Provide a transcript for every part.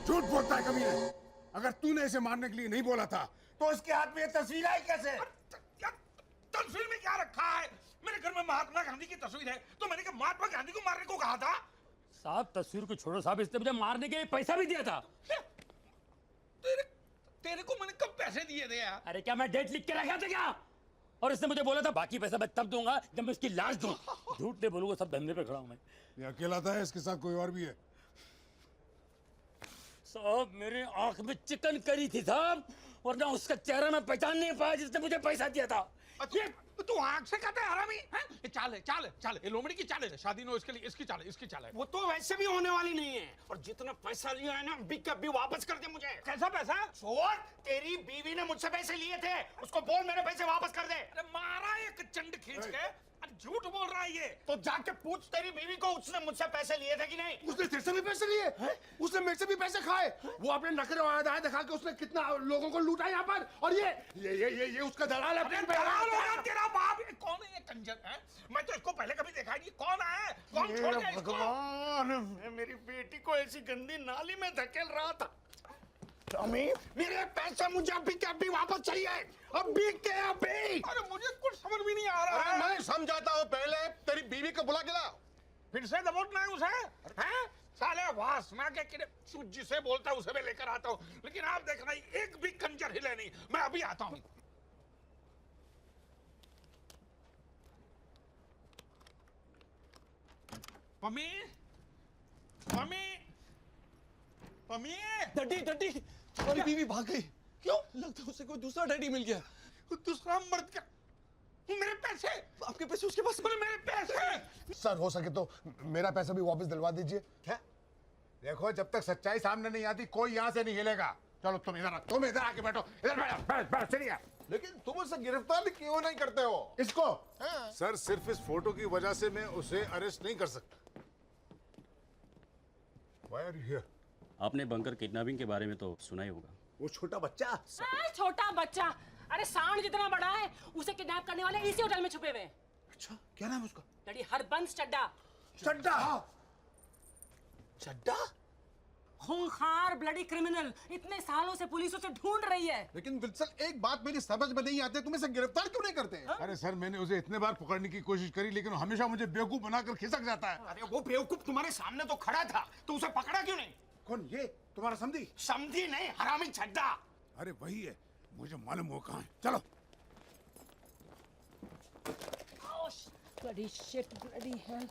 झूठ बोलता है कमीने। अगर तूने इसे मारने के लिए नहीं बोला था तो इसके हाथ में ये तस्वीर आई कैसे? यार तस्वीर में क्या रखा है? मेरे घर में महात्मा गांधी की तस्वीर है तो मैंने क्या महात्मा गांधी को मारने को कहा था? साहब तस्वीर को छोड़ो साहब, इसने मुझे मारने के लिए पैसा भी दिया था। तेरे को मैंने कब पैसे दिए थे यार? अरे क्या मैं डेट लिख के रखा था क्या? और इसने मुझे बोला था बाकी पैसा मैं तब दूंगा जब मैं इसकी लाश दूं। झूठ नहीं बोलूंगा, सब धंधे पे खड़ा हूं मैं। ये अकेला था, इसके साथ कोई और भी है? साहब मेरे आंख में चिकन करी थी साहब, वरना उसका चेहरा मैं पहचान नहीं पाया जिसने मुझे पैसा दिया था। ये तू आंख से कहता है हरामी हैं? ये चाल है, चाल है, चाल है, ये लोमड़ी की चाल है। शादी नो इसके लिए इसकी चाल है, इसकी चाल है। वो तो वैसे भी होने वाली नहीं है। और जितना पैसा लिया है ना बिग का भी वापस कर दे मुझे। कैसा पैसा? छोड़, तेरी बीवी ने मुझसे पैसे लिए थे, उसको बोल मेरे पैसे वापस कर दे। अरे मारा एक चंड खींच के। अरे झूठ बोल रहा है ये। तो जाके पूछ तेरी बीवी को उसने मुझसे पैसे लिए थे कि नहीं। उसने तेरे से भी पैसे लिए? उसने मेरे से भी पैसे खाए? वो अपने नखरे वादा दिखा के उसने कितना लोगों को लूटा यहाँ पर। और ये उसका दलाल है। दलाल होगा तेरा बाप। ये कौन है ये कंजर है? मैं तो इसको पहले कभी देखा नहीं। कौन है? कौन छोड़ गया इसको? भगवान, मैं मेरी बेटी को ऐसी गंदी नाली में धकेल रहा था। अम्मी, मेरे पैसे मुझे अभी के अभी वापस चाहिए। अभी के अभी। अरे मुझे कुछ समझ भी नहीं आ रहा है। मैं समझाता हूँ, पहले तेरी बीवी को बुला के लाओ। फिर से दबोचना है उसे? हैं? साले वासना के किरे जिसे बोलता है उसे मैं लेकर आता हूँ। लेकिन आप देखना एक भी कंजर हिले नहीं। मैं अभी आता हूँ। पम्मी, पम्मी, पम्मी। डडी डडी, हमारी बीवी भाग गई। क्यों? लगता है उसे कोई दूसरा डैडी मिल गया। दूसरा मर्द का? मेरे पैसे? आपके पैसे उसके पास? मेरे पैसे? सर हो सके तो मेरा पैसा भी वापस दिलवा दीजिए। क्या? देखो जब तक सच्चाई सामने नहीं आती कोई यहाँ से नहीं हिलेगा। चलो तुम इधर आके बैठो। इधर बैठो, चलिए। लेकिन तुम उसे गिरफ्तार क्यों नहीं करते हो? इसको? सर सिर्फ इस फोटो की वजह से मैं उसे अरेस्ट नहीं कर सकता। Why are you here? आपने बंकर किडनैपिंग के बारे में तो सुना ही होगा। वो छोटा बच्चा? छोटा बच्चा? अरे सांड जितना बड़ा है उसे किडनैप करने वाले इसी होटल में छुपे हुए हैं। अच्छा, क्या नाम है उसका? डैडी हरबंस चड्डा। चड्डा? चड्डा? खूंखार ब्लडी क्रिमिनल, इतने सालों से पुलिस उसे ढूंढ रही है। लेकिन विल्सन एक बात मेरी समझ में नहीं आती, तुम इसे गिरफ्तार क्यों नहीं करते? अरे सर मैंने उसे इतने बार पकड़ने की कोशिश करी लेकिन हमेशा मुझे बेवकूफ बनाकर खिसक जाता है। अरे वो बेवकूफ तुम्हारे सामने तो खड़ा था, तो उसे पकड़ा क्यों नहीं? कौन? ये तुम्हारा समधी? समझी नहीं, हरामी चड्डा। अरे वही है, मुझे मालूम हो कहाँ है। चलो। Bloody shit, bloody hell.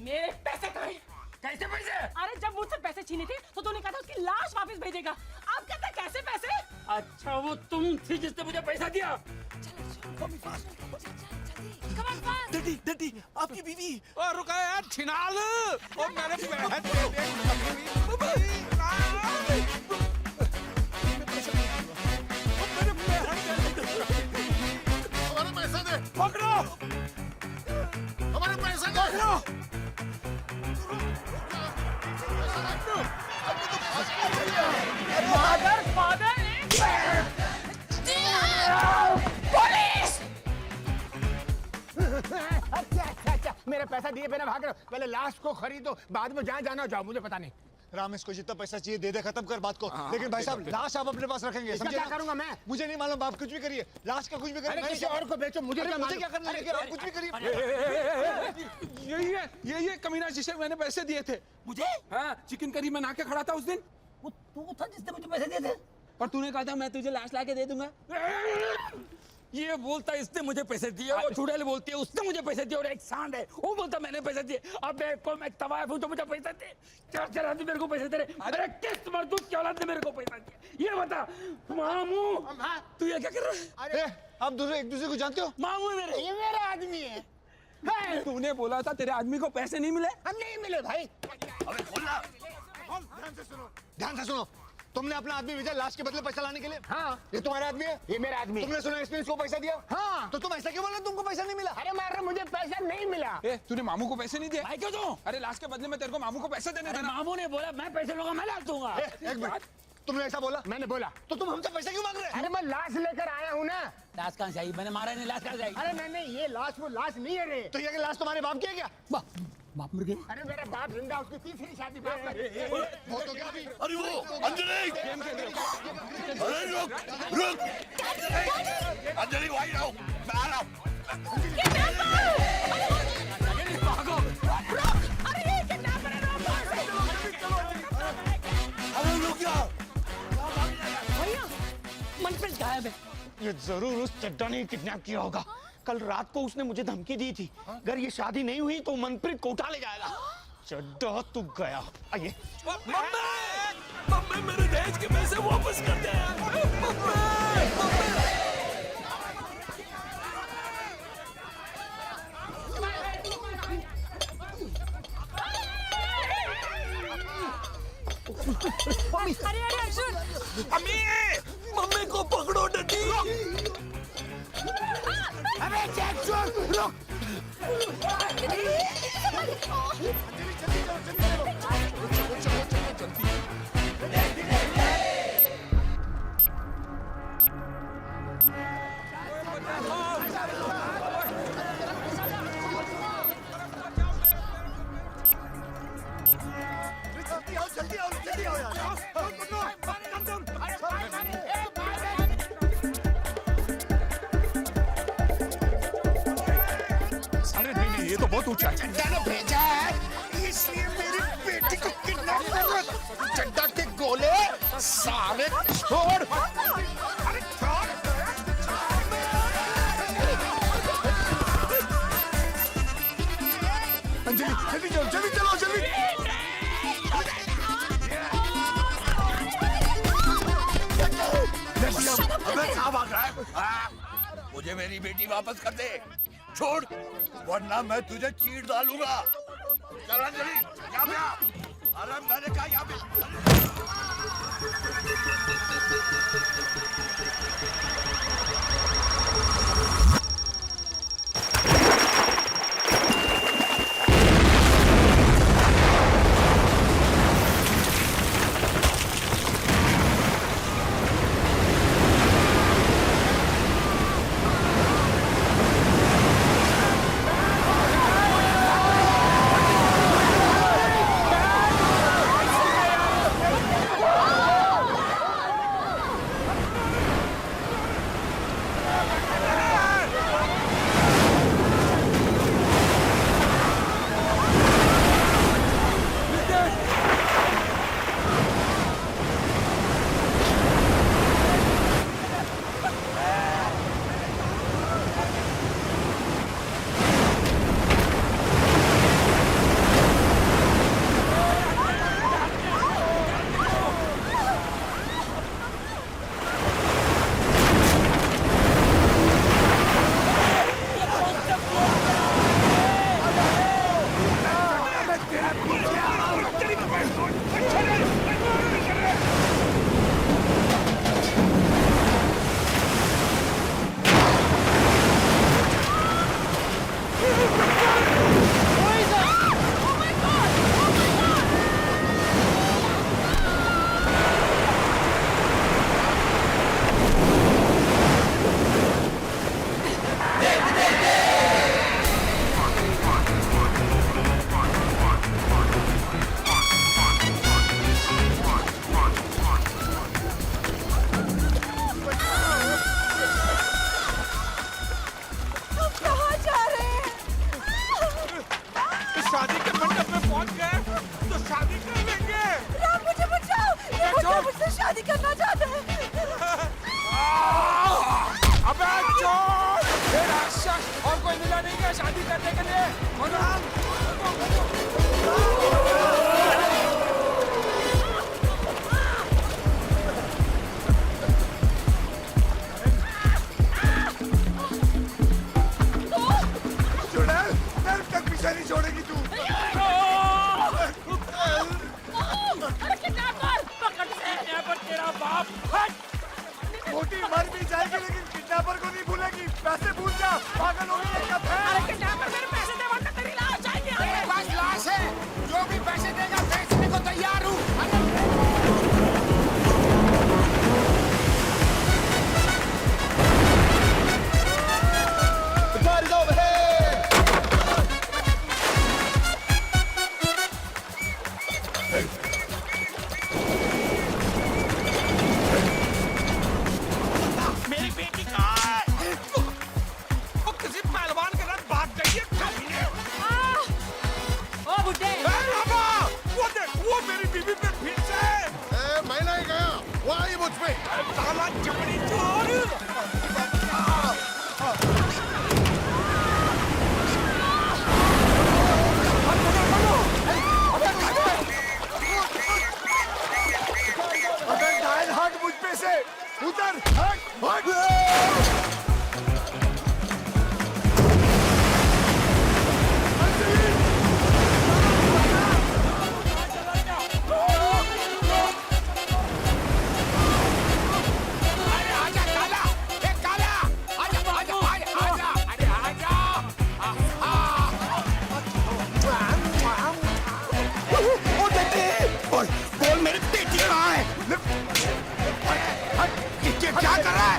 मेरे पैसे कहाँ हैं? कैसे पैसे? अरे जब मुझसे पैसे छीने थे तो तूने कहा था उसकी लाश वापस भेजेगा। अब कहता है कैसे पैसे? अच्छा वो तुम थी जिसने मुझे पैसा दिया? डडी डडी, आपकी बीवी। और रुका यार छिनाल। और मेरे हमारे पैसा दे। पकड़ो। हमारे पैसा दे। Father police! अच्छा, मेरे पैसा दिए बिना भाग रहे हो। पहले लाश को खरीदो, बाद में जहाँ जाना जाओ, मुझे पता नहीं। रामेश को जितना पैसा चाहिए दे दे, खत्म कर बात को। लेकिन भाई साहब लाश आप अपने पास रखेंगे, समझे? क्या करूंगा मैं? मुझे नहीं मालूम, आप कुछ भी करिए, लाश का कुछ भी करिए। किसी और को बेचो, मुझे क्या मुझे क्या करना है? आप कुछ भी करिए। ये कमीना जिसे मैंने पैसे दिए थे। मुझे? हाँ, चिकन करी में ना के खड़ा था उस दिन। वो तू था जिसने मुझे पैसे दिए थे? और तूने कहा था मैं तुझे लाश ला के दे दूंगा। ये बोलता इसने मुझे पैसे दिए, वो चुड़ैल बोलती है उसने मुझे पैसे दिए, और एक सांड है वो बोलता मैंने पैसे दिए। अब मैं तवायफ हूं तो मुझे पैसे दे। चार आदमी मेरे को पैसे दे रहे। अरे किस मर्दूद की औलाद ने मेरे को पैसा दिया? ये बता मामू, तू ये क्या कर रहा है? आप दोनों एक दूसरे को जानते हो? मामू है मेरे। ये मेरा आदमी है। तूने बोला था तेरे आदमी को पैसे नहीं मिले। हम नहीं मिले भाई। अबे खोल ना। ध्यान से सुनो, तुमने अपना आदमी भेजा लाश के बदले पैसा लाने के लिए? हाँ, ये तुम्हारा आदमी है? ये मेरा आदमी। तुमने सुना इसने इसको पैसा दिया? हाँ। तो तुम ऐसा क्यों बोल रहे हो तुमको पैसा नहीं मिला? अरे मार रहा, मुझे पैसा नहीं मिला। तूने मामू को पैसे नहीं दिए? भाई क्यों दूं? अरे लाश के बदले में तेरे को मामू को पैसे देने थे ना। मामू ने बोला मैं पैसे लूंगा, मैं ला दूंगा। एक मिनट, तुमने ऐसा बोला? मैंने बोला। तो तुम हमसे पैसे क्यों मांग रहे? अरे मैं लाश लेकर आया हूँ ना। लाश कहाँ से आई? मैंने मारा नहीं, लाश कहाँ से आई? अरे नहीं ये लाश वो लाश नहीं है रे। तो ये लाश तुम्हारे बाप की है क्या? बाप मर गए। अरे मेरा बाप जिंदा, उसकी तीसरी शादी बाप कर। वो तो क्या अभी? अरे वो अंजलि, अरे रुक रुक, अंजलि वहीं रहो, मैं आ रहा हूँ। अरे रुक जाओ। भैया मनप्रीत गायब है। ये जरूर उस चड्डा ने किडनैप किया होगा। कल रात को उसने मुझे धमकी दी थी, अगर ये शादी नहीं हुई तो मनप्रीत को उठा ले जाएगा। चड्डा तू गया। आइए। मम्मी मेरे दहेज के पैसे वापस कर दे। अरे अरे अर्जुन, मम्मी, मम्मी को पकड़ो डटी। अबे चेक छोड़, रुक। जल्दी आओ यार। अरे नहीं ये तो बहुत ऊंचा है। चड्डा ने भेजा है, इसलिए मेरी बेटी को किडनैप कर रहा था। चड्डा के गोले सारे छोड़। अरे छोड़। अंजलि जल्दी चलो, जल्दी चलो, जल्दी। अबे क्या भाग रहा है? मुझे मेरी बेटी वापस कर दे, छोड़, वरना मैं तुझे चीर डालूंगा। चल अंजलि, यहाँ पे आ। अरे मैंने कहा यहाँ पे। शादी करना चाहते हैं। अबे चोर! ये राक्षस और कोई मिला नहीं क्या शादी करने के लिए? चुड़ैल, नर्क तक पीछे नहीं छोड़ेगी तू। अरे किडनैपर पकड़ से पर तेरा बाप हट! मोटी मर भी जाएगी लेकिन किडनैपर को नहीं भूलेगी। पैसे भूल जा, पागल हो गई है क्या? अरे किडनैपर मेरे पैसे दे वरना तेरी लाश जाएगी। मेरे पास लाश है, जो भी पैसे देगा बेचने को तैयार हूँ। मुझ पे। साला चमड़ी चोर। हट मुझ पे से, उधर हट हट। बोल मेरी बेटी कहाँ है? क्या कर रहा है?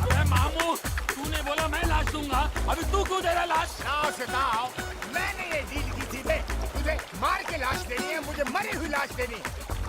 अबे मामू तूने बोला मैं लाश दूंगा, अभी तू क्यों दे रहा लाश? मैंने ये डील की थी बे, तुझे मार के लाश देनी है, मुझे मरी हुई लाश देनी।